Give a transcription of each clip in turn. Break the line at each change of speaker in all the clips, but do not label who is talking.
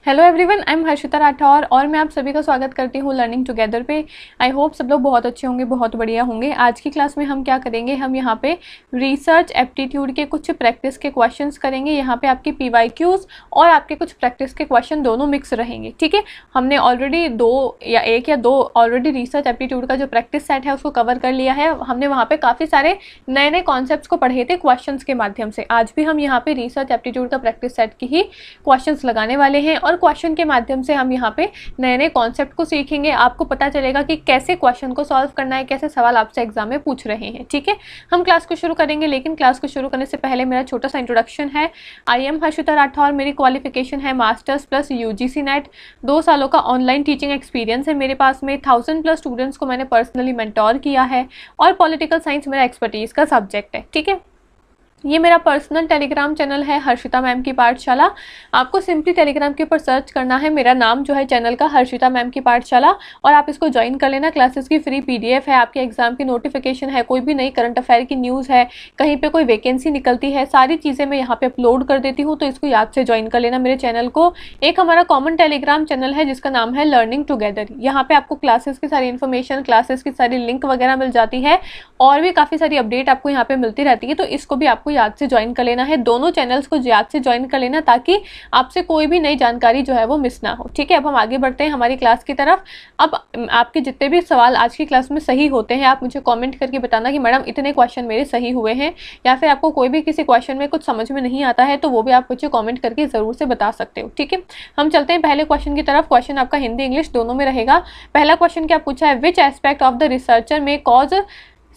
Hello everyone, I am Harshita Rathore और मैं आप सभी का स्वागत करती हूँ लर्निंग टुगेदर पे। आई होप सब लोग बहुत अच्छे होंगे, बहुत बढ़िया होंगे। आज की क्लास में हम क्या करेंगे, हम यहाँ पे रिसर्च एप्टीट्यूड के कुछ प्रैक्टिस के क्वेश्चंस करेंगे। यहाँ पे आपके पीवाईक्यूज और आपके कुछ प्रैक्टिस के क्वेश्चन दोनों मिक्स रहेंगे, ठीक है। हमने ऑलरेडी एक या दो ऑलरेडी रिसर्च एप्टीट्यूड का जो प्रैक्टिस सेट है उसको कवर कर लिया है। हमने वहाँ पे काफ़ी सारे नए नए कॉन्सेप्ट्स को पढ़े थे क्वेश्चन के माध्यम से। आज भी हम यहाँ पे रिसर्च एप्टीट्यूड का प्रैक्टिस सेट की ही क्वेश्चन लगाने वाले हैं और क्वेश्चन के माध्यम से हम यहाँ पे नए नए कॉन्सेप्ट को सीखेंगे। आपको पता चलेगा कि कैसे क्वेश्चन को सॉल्व करना है, कैसे सवाल आपसे एग्जाम में पूछ रहे हैं, ठीक है। हम क्लास को शुरू करेंगे, लेकिन क्लास को शुरू करने से पहले मेरा छोटा सा इंट्रोडक्शन है। आई एम हर्षिता राठौर, मेरी क्वालिफिकेशन है मास्टर्स प्लस यूजीसी नेट। 2 सालों का ऑनलाइन टीचिंग एक्सपीरियंस है मेरे पास में। 1000+ स्टूडेंट्स को मैंने पर्सनली मेंटोर किया है और पॉलिटिकल साइंस मेरा एक्सपर्टीज का सब्जेक्ट है, ठीक है। ये मेरा पर्सनल टेलीग्राम चैनल है हर्षिता मैम की पाठशाला। आपको सिंपली टेलीग्राम के ऊपर सर्च करना है, मेरा नाम जो है चैनल का हर्षिता मैम की पाठशाला, और आप इसको ज्वाइन कर लेना। क्लासेस की फ्री पीडीएफ है, आपके एग्जाम की नोटिफिकेशन है, कोई भी नई करंट अफेयर की न्यूज़ है, कहीं पे कोई वैकेंसी निकलती है, सारी चीज़ें मैं यहाँ पे अपलोड कर देती हूँ। तो इसको याद से ज्वाइन कर लेना मेरे चैनल को। एक हमारा कॉमन टेलीग्राम चैनल है जिसका नाम है लर्निंग टुगेदर। यहाँ पे आपको क्लासेस की सारी इन्फॉर्मेशन, क्लासेस की सारी लिंक वगैरह मिल जाती है और भी काफ़ी सारी अपडेट आपको यहाँ पे मिलती रहती है। तो इसको भी आपको याद से ज्वाइन कर लेना है। दोनों चैनल्स को याद से ज्वाइन कर लेना ताकि आपसे कोई भी नई जानकारी जो है वो मिस ना हो, ठीक है। अब हम आगे बढ़ते हैं हमारी क्लास की तरफ। अब आपके जितने भी सवाल आज की क्लास में सही होते हैं, आप मुझे कमेंट करके बताना कि मैडम इतने क्वेश्चन मेरे सही हुए हैं, या फिर आपको कोई भी किसी क्वेश्चन में कुछ समझ में नहीं आता है तो वो भी आप मुझे कॉमेंट करके जरूर से बता सकते हो, ठीक है। हम चलते हैं पहले क्वेश्चन की तरफ। क्वेश्चन आपका हिंदी इंग्लिश दोनों में रहेगा। पहला क्वेश्चन क्या पूछा है, विच एस्पेक्ट ऑफ द रिसर्चर में cause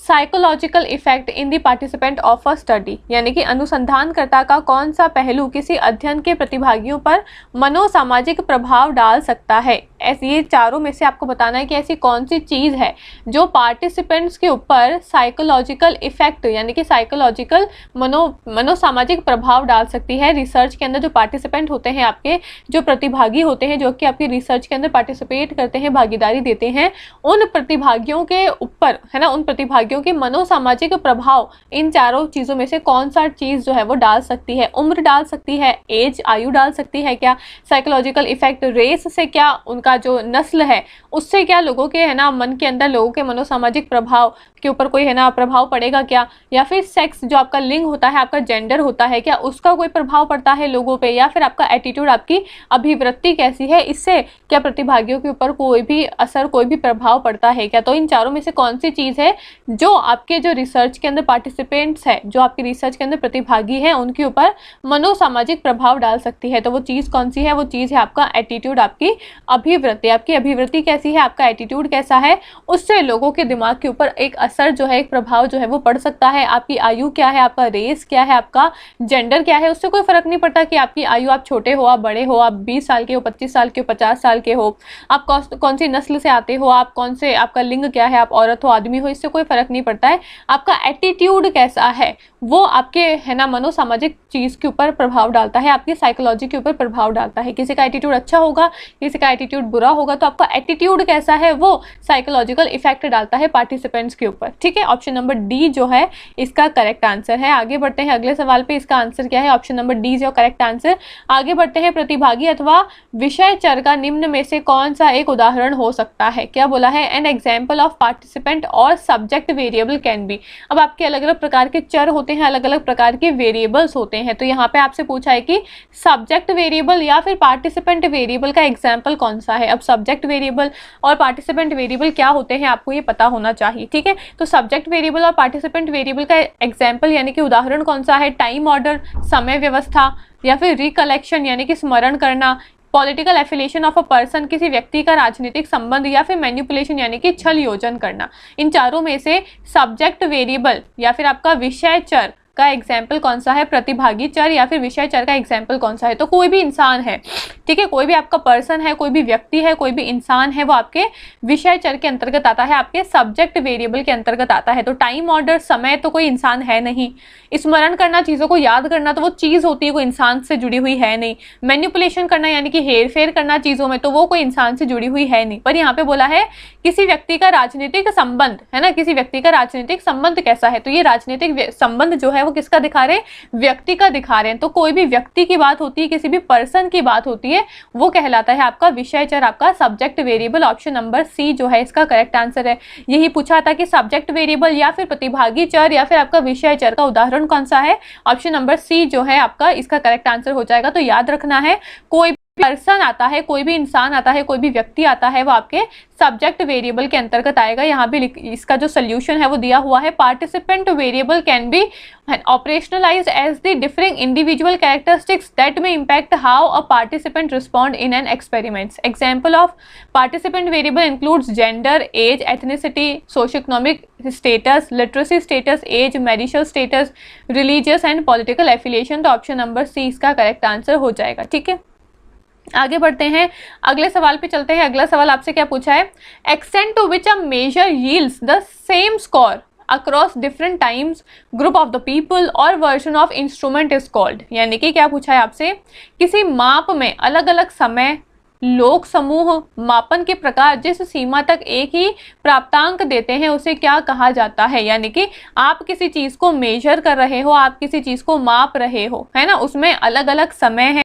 psychological effect in the participant of a study, यानी कि अनुसंधानकर्ता का कौन सा पहलू किसी अध्ययन के प्रतिभागियों पर मनोसामाजिक प्रभाव डाल सकता है। ऐसे ये चारों में से आपको बताना है कि ऐसी कौन सी चीज़ है जो पार्टिसिपेंट्स के ऊपर साइकोलॉजिकल इफेक्ट यानी कि साइकोलॉजिकल मनोसामाजिक प्रभाव डाल सकती है। रिसर्च के अंदर जो पार्टिसिपेंट होते हैं, आपके जो प्रतिभागी होते हैं, जो कि आपकी रिसर्च के अंदर पार्टिसिपेट करते हैं, भागीदारी देते हैं, उन प्रतिभागियों के ऊपर, है ना, उन प्रतिभागियों के मनोसामाजिक प्रभाव इन चारों चीज़ों में से कौन सा चीज़ जो है वो डाल सकती है। उम्र डाल सकती है, एज आयु डाल सकती है क्या, साइकोलॉजिकल इफेक्ट रेस से क्या, उनका जो नस्ल है उससे क्या लोगों के, है ना, मन के अंदर लोगों के मनोसामाजिक प्रभाव के ऊपर कोई, है ना, प्रभाव पड़ेगा क्या, या फिर सेक्स जो आपका लिंग होता है, आपका जेंडर होता है क्या, उसका कोई प्रभाव पड़ता है लोगों पे, या फिर आपका एटीट्यूड, आपकी अभिवृत्ति कैसी है, इससे क्या प्रतिभागियों के ऊपर कोई भी असर, कोई भी प्रभाव पड़ता है क्या। तो इन चारों में से कौन सी चीज़ है जो आपके जो रिसर्च के अंदर पार्टिसिपेंट्स है, जो आपके रिसर्च के अंदर प्रतिभागी हैं, उनके ऊपर मनोसामाजिक प्रभाव डाल सकती है। तो वो चीज़ कौन सी है, वो चीज़ है आपका एटीट्यूड, आपकी अभिवृत्ति। आपकी अभिवृत्ति कैसी है, आपका एटीट्यूड कैसा है, उससे लोगों के दिमाग के ऊपर एक असर जो है, एक प्रभाव जो है वो पड़ सकता है। आपकी आयु क्या है, आपका रेस क्या है, आपका जेंडर क्या है, उससे कोई फर्क नहीं पड़ता कि आपकी आयु, आप छोटे हो, आप बड़े हो, आप 20 साल के हो, 25 साल के हो, 50 साल के हो, आप कौन सी नस्ल से आते हो, आप कौन से, आपका लिंग क्या है, आप औरत हो आदमी हो, इससे कोई फर्क नहीं पड़ता है। आपका एटीट्यूड कैसा है वो आपके, है ना, मनोसामाजिक चीज़ के ऊपर प्रभाव डालता है, आपकी साइकोलॉजी के ऊपर प्रभाव डालता है। किसी का एटीट्यूड अच्छा होगा, किसी का एटीट्यूड बुरा होगा, तो आपका एटीट्यूड कैसा है वो साइकोलॉजिकल इफेक्ट डालता है पार्टिसिपेंट्स के ऊपर, ठीक है। ऑप्शन नंबर डी जो है इसका करेक्ट आंसर है। आगे बढ़ते हैं अगले सवाल पे, इसका आंसर क्या है, ऑप्शन नंबर डी जो करेक्ट आंसर। आगे बढ़ते हैं, प्रतिभागी अथवा विषय चर का निम्न में से कौन सा एक उदाहरण हो सकता है। क्या बोला है, एन एग्जाम्पल ऑफ पार्टिसिपेंट और सब्जेक्ट वेरिएबल कैन बी। अब आपके अलग अलग प्रकार के चर होते हैं, अलग अलग प्रकार के वेरिएबल्स होते हैं। तो यहाँ पे आपसे पूछा है कि सब्जेक्ट वेरिएबल या फिर पार्टिसिपेंट वेरिएबल का एग्जाम्पल कौन सा है। अब सब्जेक्ट वेरिएबल और पार्टिसिपेंट वेरिएबल क्या होते हैं आपको ये पता होना चाहिए, ठीक है। तो सब्जेक्ट वेरिएबल और पार्टिसिपेंट वेरिएबल का एग्जाम्पल यानी कि उदाहरण कौन सा है, टाइम ऑर्डर, समय व्यवस्था, या फिर रिकलेक्शन यानी कि स्मरण करना, political affiliation of a person, किसी व्यक्ति का राजनीतिक संबंध, या फिर मैनिपुलेशन यानी कि छल योजन करना। इन चारों में से सब्जेक्ट वेरिएबल या फिर आपका विषय चर का एग्जाम्पल कौन सा है, प्रतिभागी चर या फिर विषय चर का एग्जाम्पल कौन सा है। तो कोई भी इंसान है, ठीक है, कोई भी आपका पर्सन है, कोई भी व्यक्ति है, कोई भी इंसान है, वो आपके विषय चर के अंतर्गत आता है, आपके सब्जेक्ट वेरिएबल के अंतर्गत आता है। तो टाइम ऑर्डर, समय तो कोई इंसान है नहीं। स्मरण करना, चीज़ों को याद करना, तो वो चीज़ होती है, कोई इंसान से जुड़ी हुई है नहीं। मैनिपुलेशन करना यानी कि हेर फेर करना चीज़ों में, तो वो कोई इंसान से जुड़ी हुई है नहीं। पर यहाँ पे बोला है किसी व्यक्ति का राजनीतिक संबंध, है ना, किसी व्यक्ति का राजनीतिक संबंध कैसा है। तो ये राजनीतिक संबंध जो है वो किसका दिखा रहे हैं, व्यक्ति का दिखा रहे हैं। तो कोई भी व्यक्ति की बात होती है, किसी भी पर्सन की बात होती है, चाहिए वो कहलाता है आपका विषय चर, आपका subject variable. Option number C जो है इसका करेक्ट आंसर है। यही पूछा था कि सब्जेक्ट वेरिएबल या फिर प्रतिभागी चर या फिर आपका विषय चर का उदाहरण कौन सा है। ऑप्शन नंबर सी जो है आपका इसका करेक्ट आंसर हो जाएगा। तो याद रखना है, कोई पर्सन आता है, कोई भी इंसान आता है, कोई भी व्यक्ति आता है, वो आपके सब्जेक्ट वेरिएबल के अंतर्गत आएगा। यहाँ भी इसका जो सोल्यूशन है वो दिया हुआ है। Participant variable can be operationalized as the differing individual characteristics that may impact how a participant respond in an experiment. Example of participant variable includes gender, age, ethnicity, socioeconomic status, literacy status, age, marital status, religious and political affiliation। तो option number सी इसका correct answer हो जाएगा। ठीक है, आगे बढ़ते हैं, अगले सवाल पे चलते हैं। अगला सवाल आपसे क्या पूछा है, extent to which a measure yields the same score across different times, group of the people और version of instrument is called. यानी कि क्या पूछा है आपसे, किसी माप में अलग अलग समय, लोक समूह, मापन के प्रकार जिस सीमा तक एक ही प्राप्तांक देते हैं उसे क्या कहा जाता है। यानी कि आप किसी चीज को मेजर कर रहे हो, आप किसी चीज को माप रहे हो, है ना, उसमें अलग अलग समय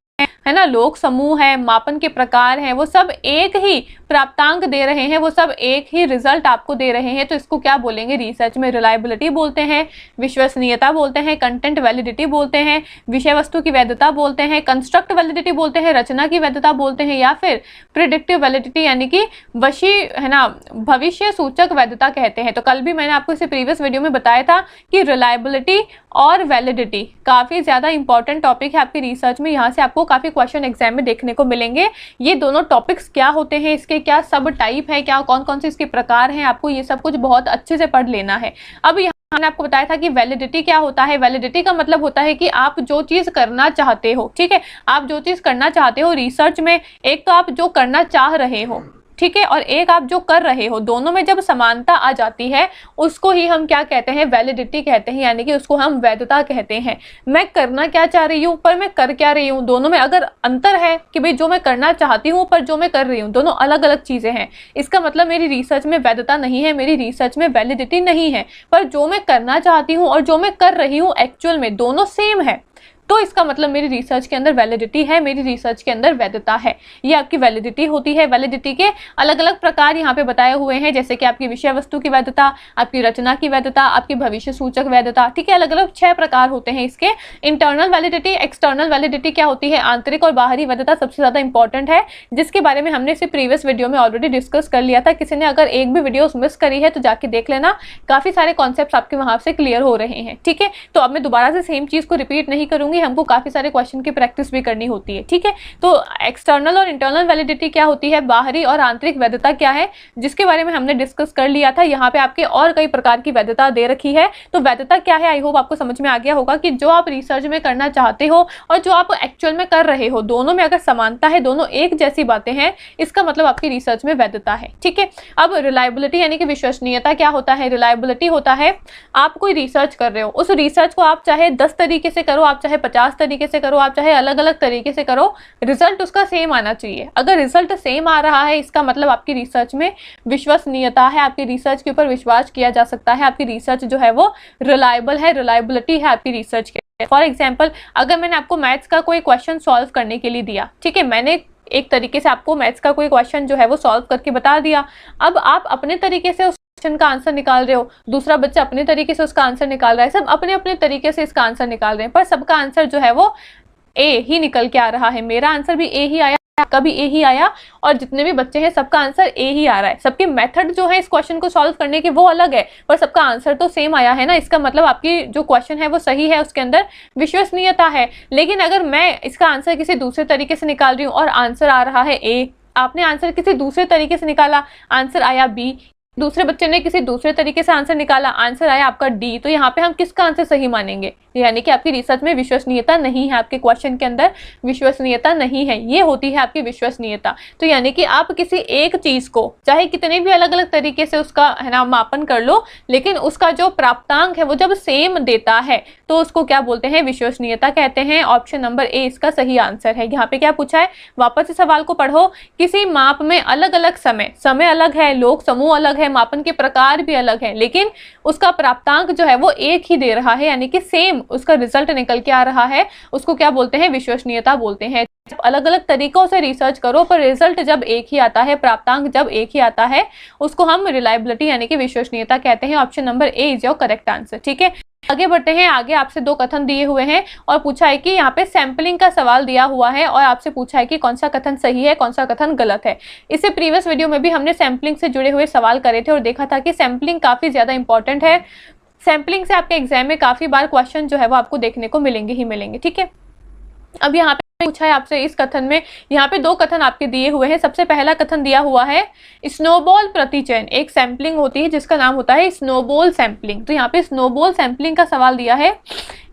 है ना, लोक समूह है, मापन के प्रकार हैं, वो सब एक ही प्राप्तांक दे रहे हैं, वो सब एक ही रिजल्ट आपको दे रहे हैं। तो इसको क्या बोलेंगे, रिसर्च में रिलायबिलिटी बोलते हैं, विश्वसनीयता बोलते हैं, कंटेंट वैलिडिटी बोलते हैं, विषय वस्तु की वैधता बोलते हैं, कंस्ट्रक्ट वैलिडिटी बोलते हैं, रचना की वैधता बोलते हैं, या फिर प्रिडिक्टिव वैलिडिटी यानी कि वशी है ना, भविष्य सूचक वैधता कहते हैं। तो कल भी मैंने आपको इसे प्रीवियस वीडियो में बताया था कि रिलायबिलिटी और वैलिडिटी काफ़ी ज़्यादा इंपॉर्टेंट टॉपिक है आपकी रिसर्च में। यहाँ से आपको काफ़ी क्वेश्चन एग्जाम में देखने को मिलेंगे। ये दोनों टॉपिक्स क्या होते हैं, इसके क्या सब टाइप है, क्या कौन कौन से इसके प्रकार हैं, आपको ये सब कुछ बहुत अच्छे से पढ़ लेना है। अब यहाँ मैंने आपको बताया था कि वैलिडिटी क्या होता है। वैलिडिटी का मतलब होता है कि आप जो चीज़ करना चाहते हो, ठीक है, आप जो चीज़ करना चाहते हो रिसर्च में, एक तो आप जो करना चाह रहे हो, ठीक है, और एक आप जो कर रहे हो, दोनों में जब समानता आ जाती है उसको ही हम क्या कहते हैं, वैलिडिटी कहते हैं, यानी कि उसको हम वैधता कहते हैं। मैं करना क्या चाह रही हूँ पर मैं कर क्या रही हूँ, दोनों में अगर अंतर है कि भाई जो मैं करना चाहती हूँ पर जो मैं कर रही हूँ, दोनों अलग अलग चीज़ें हैं, इसका मतलब मेरी रिसर्च में वैधता नहीं है, मेरी रिसर्च में वैलिडिटी नहीं है। पर जो मैं करना चाहती हूँ और जो मैं कर रही हूँ एक्चुअल में दोनों सेम है, तो इसका मतलब मेरी रिसर्च के अंदर वैलिडिटी है, मेरी रिसर्च के अंदर वैधता है। ये आपकी वैलिडिटी होती है। वैलिडिटी के अलग अलग प्रकार यहाँ पे बताए हुए हैं, जैसे कि आपकी विषय वस्तु की वैधता, आपकी रचना की वैधता, आपकी भविष्य सूचक वैधता, ठीक है, अलग अलग 6 प्रकार होते हैं इसके। इंटरनल वैलिडिटी, एक्सटर्नल वैलिडिटी क्या होती है, आंतरिक और बाहरी वैधता सबसे ज्यादा इंपॉर्टेंट है, जिसके बारे में हमने इसे प्रीवियस वीडियो में ऑलरेडी डिस्कस कर लिया था। किसी ने अगर एक भी वीडियो मिस करी है तो जाके देख लेना, काफी सारे कॉन्सेप्ट आपके वहां से क्लियर हो रहे हैं। ठीक है, तो अब मैं दोबारा से सेम चीज को रिपीट नहीं करूंगी, हमको काफी सारे क्वेश्चन की प्रैक्टिस भी करनी होती है। ठीक है, तो एक्सटर्नल और इंटरनल वैलिडिटी क्या होती है, बाहरी और आंतरिक वैधता क्या है, जिसके बारे में हमने डिस्कस कर लिया था। यहाँ पे आपके और कई प्रकार की वैधता दे रखी है। तो वैधता क्या है, आई होप आपको समझ में आ गया होगा कि जो आप रिसर्च में करना चाहते हो और जो आप एक्चुअल में कर रहे हो, दोनों में अगर समानता है, दोनों एक जैसी बातें हैं, इसका मतलब आपकी रिसर्च में वैधता है। ठीक है, अब रिलायबिलिटी यानी कि विश्वसनीयता क्या होता है। रिलायबिलिटी होता है आप कोई रिसर्च कर रहे हो, उस रिसर्च को आप चाहे 10 तरीके से करो, आप चाहे 50 तरीके से करो, आप चाहे अलग अलग तरीके से करो, रिजल्ट उसका सेम आना चाहिए। अगर रिजल्ट सेम आ रहा है, इसका मतलब आपकी रिसर्च में विश्वसनीयता है, आपकी रिसर्च के ऊपर विश्वास किया जा सकता है, आपकी रिसर्च जो है वो रिलायबल है, रिलायबिलिटी है आपकी रिसर्च के। फॉर एग्जाम्पल, अगर मैंने आपको मैथ्स का कोई क्वेश्चन सॉल्व करने के लिए दिया, ठीक है, मैंने एक तरीके से आपको मैथ्स का कोई क्वेश्चन जो है वो सॉल्व करके बता दिया, अब आप अपने तरीके से क्वेश्चन का आंसर निकाल रहे हो, दूसरा बच्चा अपने तरीके से उसका आंसर निकाल रहा है, सब अपने अपने तरीके से इसका आंसर निकाल रहे हैं, पर सबका आंसर जो है वो ए ही निकल के आ रहा है। मेरा आंसर भी ए ही आया, आपका भी ए ही आया, और जितने भी बच्चे हैं सबका आंसर ए ही आ रहा है। सबके मेथड जो है इस क्वेश्चन को सॉल्व करने के वो अलग है, पर सबका आंसर तो सेम आया है ना। इसका मतलब आपकी जो क्वेश्चन है वो सही है, उसके अंदर विश्वसनीयता है। लेकिन अगर मैं इसका आंसर किसी दूसरे तरीके से निकाल रही हूँ और आंसर आ रहा है ए, आपने आंसर किसी दूसरे तरीके से निकाला, आंसर आया बी, दूसरे बच्चे ने किसी दूसरे तरीके से आंसर निकाला, आंसर आया आपका डी, तो यहाँ पे हम किसका आंसर सही मानेंगे, यानी कि आपकी रिसर्च में विश्वसनीयता नहीं है, आपके क्वेश्चन के अंदर विश्वसनीयता नहीं है, ये होती है आपकी विश्वसनीयता। तो यानी कि आप किसी एक चीज को चाहे कितने भी अलग अलग तरीके से उसका है ना मापन कर लो, लेकिन उसका जो प्राप्तांक है वो जब सेम देता है तो उसको क्या बोलते हैं, विश्वसनीयता कहते हैं। ऑप्शन नंबर ए इसका सही आंसर है। यहाँ पे क्या पूछा है, वापस से सवाल को पढ़ो, किसी माप में अलग अलग समय अलग है, लोक समूह अलग है, मापन के प्रकार भी अलग है, लेकिन उसका प्राप्तांक जो है वो एक ही दे रहा है, यानी कि सेम उसका रिजल्ट निकल के आ रहा है, उसको क्या बोलते हैं, विश्वसनीयता बोलते हैं। अलग अलग तरीकों से रिसर्च करो पर रिजल्ट जब एक ही आता है, प्राप्तांक जब एक ही आता है, उसको हम रिलायबिलिटी यानी कि विश्वसनीयता कहते हैं। Option number A is your correct answer. ठीक है, आगे बढ़ते हैं। आगे आपसे दो कथन दिए हुए हैं और पूछा है कि यहाँ पे सैंपलिंग का सवाल दिया हुआ है और आपसे पूछा है कि कौन सा कथन सही है, कौन सा कथन गलत है। इससे प्रीवियस वीडियो में भी हमने सैंपलिंग से जुड़े हुए सवाल करे थे और देखा था कि सैंपलिंग काफी ज्यादा इंपॉर्टेंट है। सैंपलिंग से आपके एग्जाम में काफी बार क्वेश्चन जो है वो आपको देखने को मिलेंगे ही मिलेंगे। ठीक है, अब यहाँ पे पूछा है आपसे इस कथन में, यहाँ पे दो कथन आपके दिए हुए हैं। सबसे पहला कथन दिया हुआ है स्नोबॉल प्रतिचयन, एक सैंपलिंग होती है जिसका नाम होता है स्नोबॉल सैंपलिंग। तो यहाँ पे स्नोबॉल सैंपलिंग का सवाल दिया है।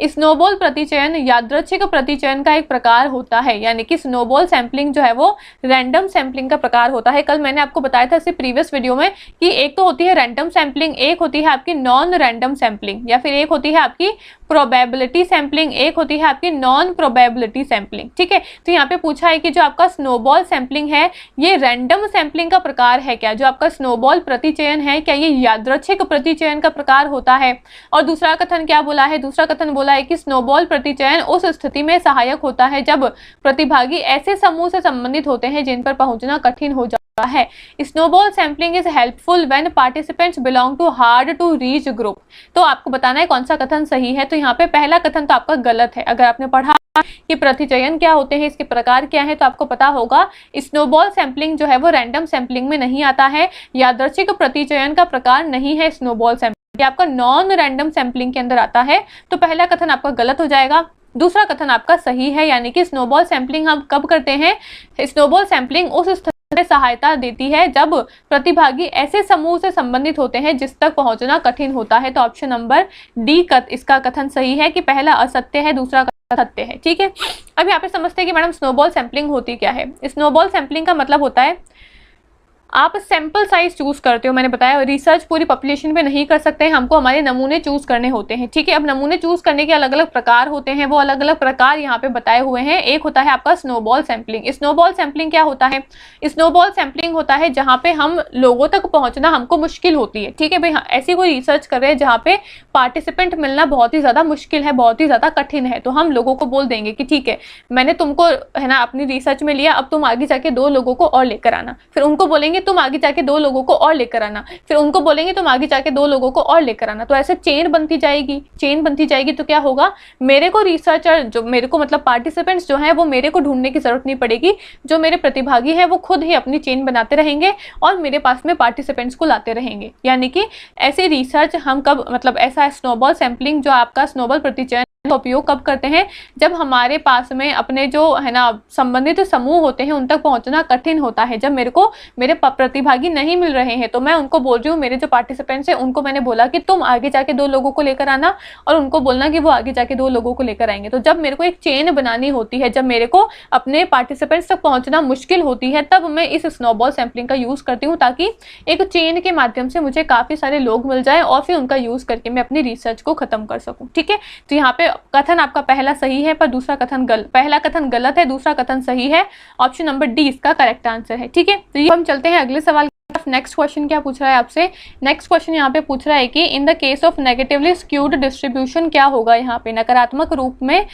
स्नोबॉल प्रतिचयन यादृच्छिक प्रतिचयन का एक प्रकार होता है, यानी कि स्नोबॉल सैंपलिंग जो है वो रैंडम सैंपलिंग का प्रकार होता है। कल मैंने आपको बताया था इससे प्रीवियस वीडियो में कि एक तो होती है रैंडम सैंपलिंग, एक होती है आपकी नॉन रैंडम सैंपलिंग, या फिर एक होती है आपकी प्रोबेबिलिटी सैंपलिंग, एक होती है आपकी नॉन प्रोबेबिलिटी सैंपलिंग। ठीक है, तो यहाँ पे पूछा है कि जो आपका स्नोबॉल सैंपलिंग है ये रैंडम सैंपलिंग का प्रकार है क्या? जो आपका स्नोबॉल प्रतिचयन है क्या ये यादृच्छिक प्रतिचयन का प्रकार होता है? और दूसरा कथन क्या बोला है? दूसरा कथन बोला है कि स्नोबॉल प्रतिचयन उस स्थिति में सहायक होता है जब प्रतिभागी ऐसे समूह से संबंधित होते हैं जिन पर पहुंचना कठिन हो जाता है। Snowball sampling is helpful when participants belong to hard to reach group. तो आपको बताना है कौन सा कथन सही है। तो यहाँ पे पहला कथन तो आपका गलत है। अगर आपने पढ़ा कि प्रतिचयन क्या होते हैं, इसके प्रकार क्या है, तो आपको पता होगा स्नोबॉल सैंपलिंग जो है वो रैंडम सैंपलिंग में नहीं आता है, यादृच्छिक प्रतिचयन का प्रकार नहीं है स्नोबॉल सैंपलिंग, आपका नॉन रैंडम सैंपलिंग के अंदर आता है। तो पहला कथन आपका गलत हो जाएगा। दूसरा कथन आपका सही है, यानी कि स्नोबॉल सैंपलिंग हम कब करते हैं? स्नोबॉल सैंपलिंग उस स्थिति में सहायता देती है जब प्रतिभागी ऐसे समूह से संबंधित होते हैं जिस तक पहुंचना कठिन होता है। तो ऑप्शन नंबर डी इसका कथन सही है कि पहला असत्य है, दूसरा सत्य है। ठीक है, अब यहाँ पे समझते हैं कि मैडम स्नोबॉल सैंपलिंग होती क्या है। स्नोबॉल सैंपलिंग का मतलब होता है आप सैंपल साइज चूज करते हो। मैंने बताया रिसर्च पूरी पॉपुलेशन पे नहीं कर सकते हैं, हमको हमारे नमूने चूज करने होते हैं। ठीक है, अब नमूने चूज करने के अलग अलग प्रकार होते हैं, वो अलग अलग प्रकार यहाँ पे बताए हुए हैं। एक होता है आपका स्नोबॉल सैंपलिंग। स्नोबॉल सैंपलिंग क्या होता है? स्नोबॉल सैंपलिंग होता है जहाँ पे हम लोगों तक पहुंचना हमको मुश्किल होती है। ठीक है भाई, ऐसी कोई रिसर्च कर रहे हैं जहाँ पे पार्टिसिपेंट मिलना बहुत ही ज्यादा मुश्किल है, बहुत ही ज्यादा कठिन है, तो हम लोगों को बोल देंगे कि ठीक है मैंने तुमको है ना अपनी रिसर्च में लिया, अब तुम आगे जाके 2 लोगों को और लेकर आना। फिर उनको बोलेंगे तुम आगे जाके 2 लोगों को और लेकर आना, फिर उनको बोलेंगे तुम आगे जाके 2 लोगों को और लेकर आना। तो ऐसे चेन बनती जाएगी, चेन बनती जाएगी। तो क्या होगा, मेरे को रिसर्चर जो मेरे को मतलब पार्टिसिपेंट्स जो है वो मेरे को ढूंढने की जरूरत नहीं पड़ेगी, जो मेरे प्रतिभागी हैं वो खुद ही अपनी चेन बनाते रहेंगे और मेरे पास में पार्टिसिपेंट्स को लाते रहेंगे। यानी कि ऐसी रिसर्च हम कब मतलब ऐसा स्नोबॉल सैंपलिंग जो आपका स्नोबॉल प्रतिचयन का उपयोग कब करते हैं? जब हमारे पास में अपने जो है ना संबंधित समूह होते हैं उन तक पहुंचना कठिन होता है, जब मेरे को मेरे प्रतिभागी नहीं मिल रहे हैं, तो मैं उनको बोल रही हूँ, मेरे जो पार्टिसिपेंट्स हैं उनको मैंने बोला कि तुम आगे जाके 2 लोगों को लेकर आना और उनको बोलना कि वो आगे जाके 2 लोगों को लेकर आएंगे। तो जब मेरे को एक चेन बनानी होती है, जब मेरे को अपने पार्टिसिपेंट्स तक पहुंचना मुश्किल होती है, तब मैं इस स्नोबॉल सैंपलिंग का यूज करती हूँ ताकि एक चेन के माध्यम से मुझे काफी सारे लोग मिल जाए और फिर उनका यूज करके मैं अपनी रिसर्च को खत्म कर सकूं। ठीक है, तो यहाँ पे कथन आपका पहला सही है पर दूसरा कथन पहला कथन गलत है, दूसरा कथन सही है। ऑप्शन नंबर डी इसका करेक्ट आंसर है। ठीक है, तो ये हम चलते हैं अगले सवाल। नेक्स्ट क्वेश्चन क्या पूछ रहा है आपसे? नेक्स्ट क्वेश्चन यहाँ पे पूछ रहा है कि in the case of negatively skewed distribution क्या होगा? यहाँ पे नकारात्मक रूप में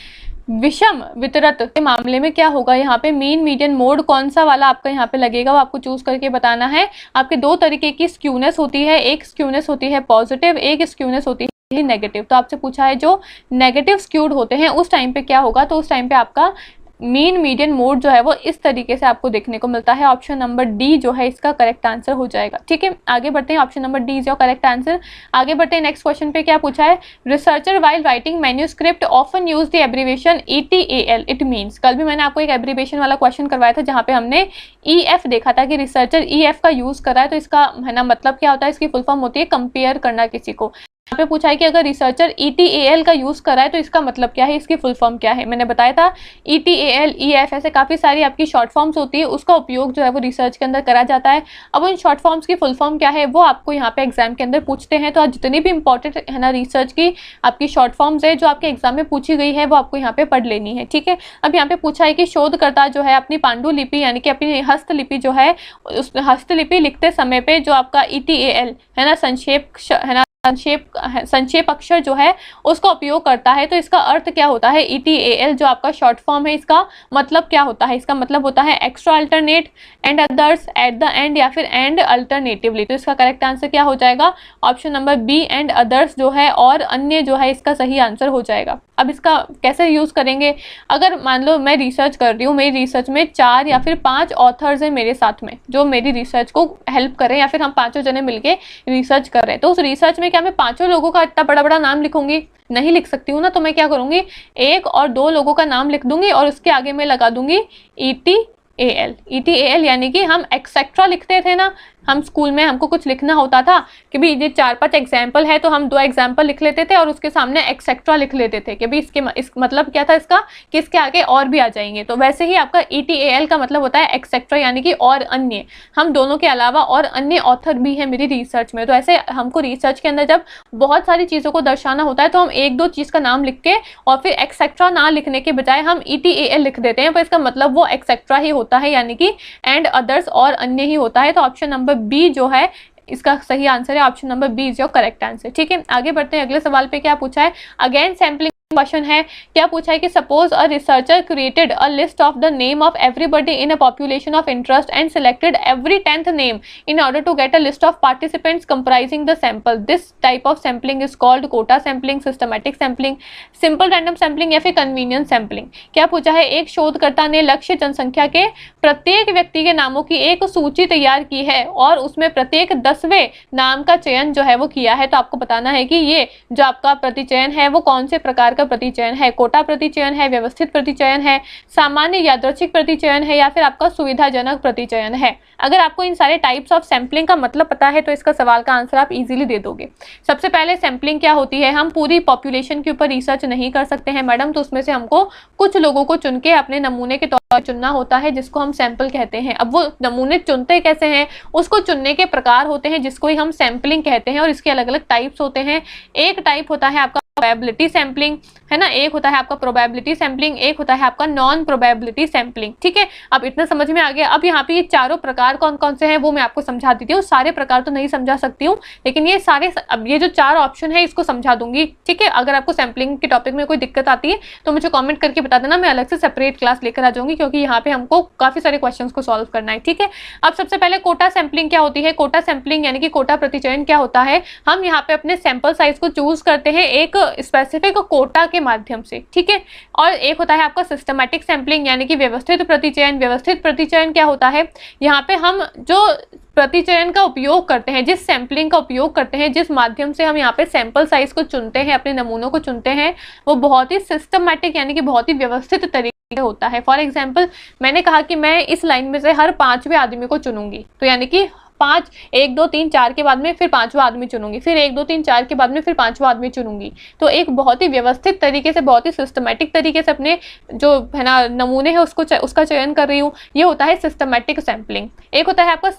विषम वितरत के मामले में क्या होगा? यहाँ पे मीन मीडियन मोड कौन सा वाला आपका यहाँ पे लगेगा वो आपको चूज करके बताना है। आपके 2 तरीके की स्क्यूनेस होती है, एक स्क्यूनेस होती है पॉजिटिव, एक स्क्यूनेस होती है नेगेटिव। तो आपसे पूछा है जो नेगेटिव स्क्यूड होते हैं उस टाइम पे क्या होगा? तो उस टाइम पे आपका मीन मीडियन मोड जो है वो इस तरीके से आपको देखने को मिलता है। ऑप्शन नंबर डी जो है इसका करेक्ट आंसर हो जाएगा। ठीक है, आगे बढ़ते हैं। Option number D is your correct answer. आगे बढ़ते हैं नेक्स्ट क्वेश्चन पे। क्या पूछा है? Researcher while writing manuscript often use the abbreviation ETAL it means. कल भी मैंने आपको एक एब्रीविएशन वाला क्वेश्चन करवाया था जहाँ पे हमने EF देखा था कि रिसर्चर EF का यूज कर रहा है, तो इसका है ना मतलब क्या होता है? इसकी फुल फॉर्म होती है कंपेयर करना किसी को। यहाँ पे पूछा है कि अगर रिसर्चर ETAL का यूज कर रहा है तो इसका मतलब क्या है, इसकी फुल फॉर्म क्या है? मैंने बताया था ETAL EF ऐसे काफी सारी आपकी शॉर्ट फॉर्म्स होती है, उसका उपयोग जो है वो रिसर्च के अंदर करा जाता है। अब उन शॉर्ट फॉर्म्स की फुल फॉर्म क्या है वो आपको यहाँ पे एग्जाम के अंदर पूछते हैं। तो आज जितनी भी इंपॉर्टेंट है ना रिसर्च की आपकी शॉर्ट फॉर्म्स है जो आपके एग्जाम में पूछी गई है वो आपको यहाँ पे पढ़ लेनी है। ठीक है, अब यहाँ पे पूछा है कि शोधकर्ता जो है अपनी पांडुलिपि यानी कि अपनी हस्तलिपि जो है उस हस्तलिपि लिखते समय पे जो आपका ETAL है ना संक्षेप है ना संक्षेप अक्षर जो है उसका उपयोग करता है। तो इसका अर्थ क्या होता है, ETAL जो आपका शॉर्ट फॉर्म है, इसका मतलब क्या होता है, इसका मतलब होता है extra alternate, and others, at the end, या फिर एंड अल्टरनेटिवली। तो इसका करेक्ट आंसर क्या हो जाएगा, option number B, and others जो है और अन्य जो है इसका सही आंसर हो जाएगा। अब इसका कैसे यूज करेंगे, अगर मान लो मैं रिसर्च कर रही हूँ, मेरी रिसर्च में 4 या फिर 5 ऑथर्स हैं मेरे साथ में जो मेरी रिसर्च को हेल्प करें, या फिर हम 5 जने मिलके रिसर्च कर रहे हैं, तो उस रिसर्च में क्या मैं 5 लोगों का इतना बड़ा बड़ा नाम लिखूंगी, नहीं लिख सकती हूँ ना। तो मैं क्या करूंगी, 1 और 2 लोगों का नाम लिख दूंगी और उसके आगे मैं लगा दूंगी ETAL यानी कि हम एक्सेट्रा लिखते थे ना, हम स्कूल में हमको कुछ लिखना होता था कि भाई ये 4-5 एग्जाम्पल है तो हम 2 एग्जाम्पल लिख लेते थे और उसके सामने एक्सेट्रा लिख लेते थे कि भाई इस मतलब क्या था इसका कि इसके आगे और भी आ जाएंगे। तो वैसे ही आपका ETAL का मतलब होता है एक्सेट्रा यानी कि और अन्य, हम दोनों के अलावा और अन्य ऑथर भी हैं मेरी रिसर्च में। तो ऐसे हमको रिसर्च के अंदर जब बहुत सारी चीज़ों को दर्शाना होता है तो हम 1-2 चीज़ का नाम लिख के और फिर एक्सेट्रा ना लिखने के बजाय हम ETAL लिख देते हैं, पर इसका मतलब वो एक्सेट्रा ही होता है यानी कि एंड अदर्स और अन्य ही होता है। तो ऑप्शन नंबर बी जो है इसका सही आंसर है, option number B is your correct answer. ठीक है, आगे बढ़ते हैं। अगले सवाल पे क्या पूछा है, अगेन सैम्पलिंग क्वेश्चन है। क्या पूछा है कि suppose a researcher created a list of the name of everybody in a population of interest and selected every 10th name in order to get a list of participants comprising the sample. This type of sampling is called quota sampling, systematic sampling, simple random sampling या फिर convenience sampling. क्या पूछा है, एक शोधकर्ता ने लक्ष्य जनसंख्या के प्रत्येक व्यक्ति के नामों की एक सूची तैयार की है और उसमें प्रत्येक 10वें नाम का चयन जो है वो किया है। तो आपको बताना है कि ये जो आपका प्रतिचयन है वो कौन से प्रकार का प्रतिचयन है, कोटा प्रतिचयन है, व्यवस्थित प्रतिचयन है, सामान्य यादृच्छिक प्रतिचयन है, या फिर आपका सुविधाजनक प्रतिचयन है। अगर आपको इन सारे टाइप्स ऑफ सैम्पलिंग का मतलब पता है तो इसका सवाल का आंसर आप इजीली दे दोगे। सबसे पहले सैम्पलिंग क्या होती है, हम पूरी पॉपुलेशन के ऊपर रिसर्च नहीं कर सकते हैं मैडम, तो उसमें से हमको कुछ लोगों को चुन के अपने नमूने के तौर पर चुनना होता है जिसको हम सैंपल कहते हैं। अब वो नमूने चुनते कैसे हैं, उसको चुनने के प्रकार होते हैं जिसको ही हम सैंपलिंग कहते हैं और इसके अलग अलग टाइप्स होते हैं। एक टाइप होता है आपका प्रोबेबिलिटी सैम्पलिंग, है ना, एक होता है आपका प्रोबेबिलिटी सैम्पलिंग, एक होता है आपका नॉन प्रोबेबिलिटी सैम्पलिंग। ठीक है, अब इतना समझ में आ गया। अब यहाँ पे ये चारों प्रकार कौन कौन से हैं वो मैं आपको समझा देती हूँ। सारे प्रकार तो नहीं समझा सकती हूँ लेकिन ये सारे, अब ये जो 4 ऑप्शन है इसको समझा दूंगी। ठीक है, अगर आपको सैम्पलिंग के टॉपिक में कोई दिक्कत आती है तो मुझे कॉमेंट करके बता देना, मैं अलग से सेपरेट क्लास लेकर आ जाऊंगी क्योंकि यहाँ पे हमको काफी सारे क्वेश्चन को सॉल्व करना है। ठीक है, अब सबसे पहले कोटा सैम्पलिंग क्या होती है। कोटा सैम्पलिंग यानी कि कोटा प्रतिचयन क्या होता है, हम यहाँ पे अपने सैंपल साइज को चूज करते हैं एक स्पेसिफिक कोटा के माध्यम से। ठीक है, और एक होता है आपका सिस्टमैटिक सैम्पलिंग यानी कि व्यवस्थित प्रतिचयन। व्यवस्थित प्रतिचयन क्या होता है, यहाँ पे हम जो प्रतिचयन का उपयोग करते हैं, जिस सैम्पलिंग का उपयोग करते हैं, जिस माध्यम से हम यहाँ पे सैंपल साइज को चुनते हैं, अपने नमूनों को चुनते हैं, वो बहुत ही सिस्टमैटिक यानी कि बहुत ही व्यवस्थित तरीके होता है। फॉर एग्जाम्पल मैंने कहा कि मैं इस लाइन में से हर 5वें आदमी को चुनूंगी, तो यानी कि 1 2 3 4 के बाद में फिर 5वां आदमी चुनूंगी, फिर 1 2 3 4 के बाद में फिर 5वां आदमी चुनूंगी। तो एक बहुत ही व्यवस्थित तरीके से, बहुत ही सिस्टमैटिक तरीके से अपने जो है ना नमूने हैं उसका चयन कर रही हूँ, ये होता है सिस्टमैटिक सैम्पलिंग। एक होता है आपका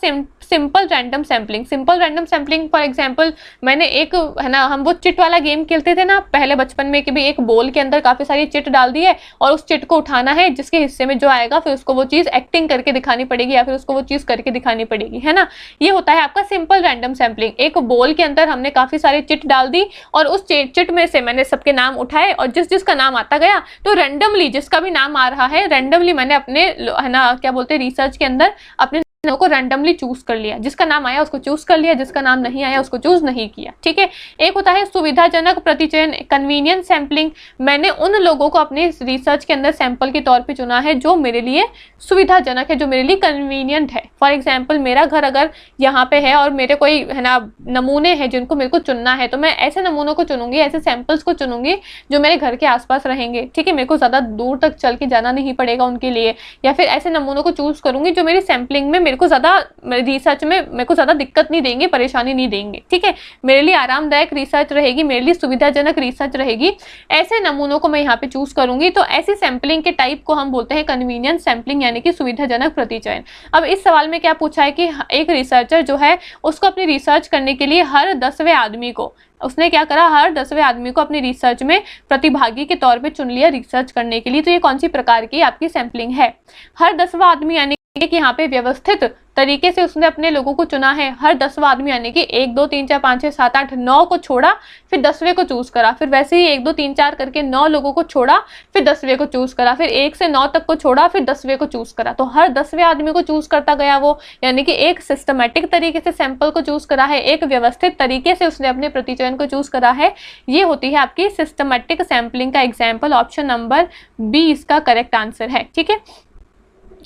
simple random sampling. Simple random sampling for example मैंने एक, है ना, हम वो चिट वाला गेम खेलते थे ना पहले बचपन में कि भाई एक बोल के अंदर काफी सारी चिट डाल दी है और उस चिट को उठाना है, जिसके हिस्से में जो आएगा फिर उसको वो चीज एक्टिंग करके दिखानी पड़ेगी या फिर उसको वो चीज करके दिखानी पड़ेगी, है ना। ये होता है आपका सिंपल रैंडम सैम्पलिंग। एक बोल के अंदर हमने काफी सारे चिट डाल दी और उस चिट में से मैंने सबके नाम उठाए और जिसका नाम आता गया तो रैंडमली, जिसका भी नाम आ रहा है रैंडमली मैंने अपने, है ना, क्या बोलते हैं, रिसर्च के अंदर अपने को रैंडमली चूज कर लिया। जिसका नाम आया उसको चूज कर लिया, जिसका नाम नहीं आया उसको चूज नहीं किया। ठीक है, एक होता है सुविधाजनक प्रतिचयन, कन्वीनियंट सैम्पलिंग। मैंने उन लोगों को अपने रिसर्च के अंदर सैंपल के तौर पे चुना है जो मेरे लिए सुविधाजनक है, जो मेरे लिए कन्वीनियंट है। फॉर एग्जाम्पल मेरा घर अगर यहाँ पे है और मेरे कोई, है ना, नमूने हैं जिनको मेरे को चुनना है तो मैं ऐसे नमूनों को चुनूंगी, ऐसे सैंपल्स को चुनूंगी जो मेरे घर के आसपास रहेंगे। ठीक है, मेरे को ज्यादा दूर तक चल के जाना नहीं पड़ेगा उनके लिए, या फिर ऐसे नमूनों को चूज करूंगी जो मेरी सैम्पलिंग में मेरे को ज्यादा, रिसर्च में मेरे को ज्यादा दिक्कत नहीं देंगे, परेशानी नहीं देंगे। ठीक है, मेरे लिए आरामदायक रिसर्च रहेगी, मेरे लिए सुविधाजनक रिसर्च रहेगी। ऐसे नमूनों को मैं यहाँ पे चूज करूंगी। तो ऐसी सैम्पलिंग के टाइप को हम बोलते हैं कन्वीनियंट सैम्पलिंग यानी कि सुविधाजनक प्रतिचयन। अब इस सवाल में क्या पूछा है कि एक रिसर्चर जो है उसको अपनी रिसर्च करने के लिए हर 10वें आदमी को, उसने क्या करा, हर 10वें आदमी को अपनी रिसर्च में प्रतिभागी के तौर पे चुन लिया रिसर्च करने के लिए। तो ये कौन सी प्रकार की आपकी सैम्पलिंग है। हर 10वां आदमी यानी कि यहाँ पे व्यवस्थित तरीके से उसने अपने लोगों को चुना है। हर 10वां आदमी यानी कि 1 2 3 4 5 6 7 8 9 को छोड़ा, फिर 10वें को चूज करा, फिर वैसे ही 1 2 3 4 करके 9 लोगों को छोड़ा, फिर 10वें को चूज करा, फिर 1 से 9 तक को छोड़ा, फिर 10वें को चूज करा। तो हर 10वें आदमी को चूज करता गया वो, यानी कि एक सिस्टमेटिक तरीके से सैंपल को चूज करा है, एक व्यवस्थित तरीके से उसने अपने प्रतिचयन को चूज करा है। ये होती है आपकी सिस्टमेटिक सैंपलिंग का एग्जाम्पल। ऑप्शन नंबर बी इसका करेक्ट आंसर है। ठीक है,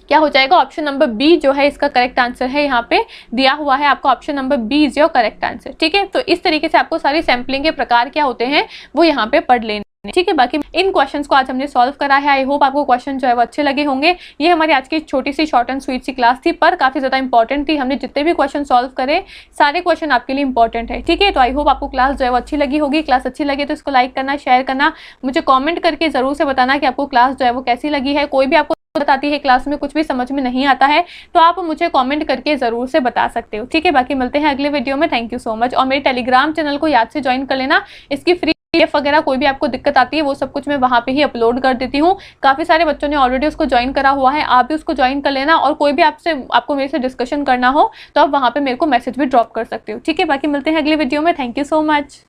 क्या हो जाएगा? ऑप्शन नंबर बी जो है इसका करेक्ट आंसर है। यहाँ पे दिया हुआ है आपको option number B is your correct answer. ठीक है, तो इस तरीके से आपको सारी सैंपलिंग के प्रकार क्या होते हैं वो यहाँ पे पढ़ लेने। ठीक है, बाकी इन क्वेश्चंस को आज हमने सॉल्व करा है। आई होप आपको क्वेश्चन जो है वो अच्छे लगे होंगे। ये हमारी आज की छोटी सी शॉर्ट एंड स्वीट सी क्लास थी, पर काफी ज्यादा इंपॉर्टेंट थी। हमने जितने भी क्वेश्चन सॉल्व करे सारे क्वेश्चन आपके लिए इंपॉर्टेंट है। ठीक है, तो आई होप आपको क्लास जो है वो अच्छी लगी होगी। क्लास अच्छी लगे तो इसको लाइक करना, शेयर करना, मुझे कॉमेंट करके जरूर से बताना कि आपको क्लास जो है वो कैसी लगी है। कोई भी आपको बताती है क्लास में कुछ भी समझ में नहीं आता है तो आप मुझे कमेंट करके जरूर से बता सकते हो। ठीक है, बाकी मिलते हैं अगले वीडियो में। Thank you so much. और मेरे टेलीग्राम चैनल को याद से ज्वाइन कर लेना। इसकी फ्री PDF वगैरह कोई भी आपको दिक्कत आती है वो सब कुछ मैं वहां पे ही अपलोड कर देती हूँ। काफी सारे बच्चों ने ऑलरेडी उसको ज्वाइन करा हुआ है, आप भी उसको ज्वाइन कर लेना। और कोई भी आपको मेरे से डिस्कशन करना हो तो आप वहां पे मेरे को मैसेज भी ड्रॉप कर सकते हो। ठीक है, बाकी मिलते हैं अगले वीडियो में। Thank you so much.